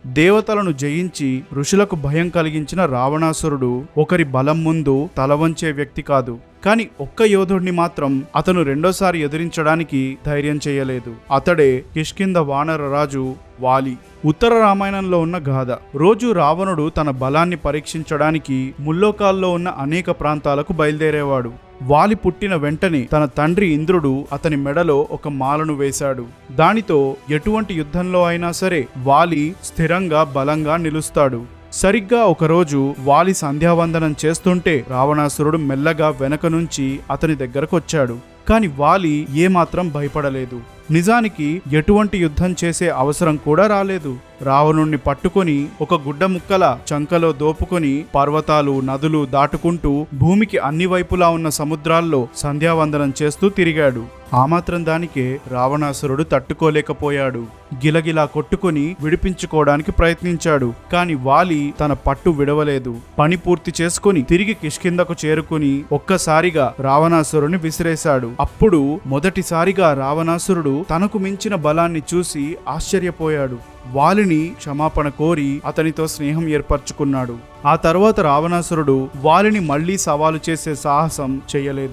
దేవతలను జయించి ఋషులకు భయం కలిగించిన రావణాసురుడు ఒకరి బలం ముందు తలవంచే వ్యక్తి కాదు. కాని ఒక్క యోధుడిని మాత్రం అతను రెండోసారి ఎదిరించడానికి ధైర్యం చేయలేదు. అతడే కిష్కింధ వానర రాజు వాలి. ఉత్తర రామాయణంలో ఉన్న గాథ. రోజు రావణుడు తన బలాన్ని పరీక్షించడానికి ముల్లోకాల్లో ఉన్న అనేక ప్రాంతాలకు బయలుదేరేవాడు. వాలి పుట్టిన వెంటనే తన తండ్రి ఇంద్రుడు అతని మెడలో ఒక మాలను వేశాడు. దానితో ఎటువంటి యుద్ధంలో అయినా సరే వాలి స్థిరంగా బలంగా నిలుస్తాడు. సరిగ్గా ఒకరోజు వాలి సంధ్యావందనం చేస్తుంటే రావణాసురుడు మెల్లగా వెనక నుంచి అతని దగ్గరకొచ్చాడు. కాని వాలి ఏమాత్రం భయపడలేదు. నిజానికి ఎటువంటి యుద్ధం చేసే అవసరం కూడా రాలేదు. రావణుణ్ణి పట్టుకొని ఒక గుడ్డ ముక్కల చంకలో దోపుకొని పర్వతాలు నదులు దాటుకుంటూ భూమికి అన్ని వైపులా ఉన్న సముద్రాల్లో సంధ్యావందనం చేస్తూ తిరిగాడు. ఆ మాత్రం దానికే రావణాసురుడు తట్టుకోలేకపోయాడు. గిలగిలా కొట్టుకుని విడిపించుకోవడానికి ప్రయత్నించాడు. కాని వాలి తన పట్టు విడవలేదు. పని పూర్తి చేసుకుని తిరిగి కిష్కింధకు చేరుకుని ఒక్కసారిగా రావణాసురుని విసిరేశాడు. అప్పుడు మొదటిసారిగా రావణాసురుడు తనకు మించిన బలాన్ని చూసి ఆశ్చర్యపోయాడు. వాలిని క్షమాపణ కోరి అతనితో స్నేహం ఏర్పరచుకున్నాడు. ఆ తర్వాత రావణాసురుడు వాలిని మళ్లీ సవాలు చేసే సాహసం చేయలేదు.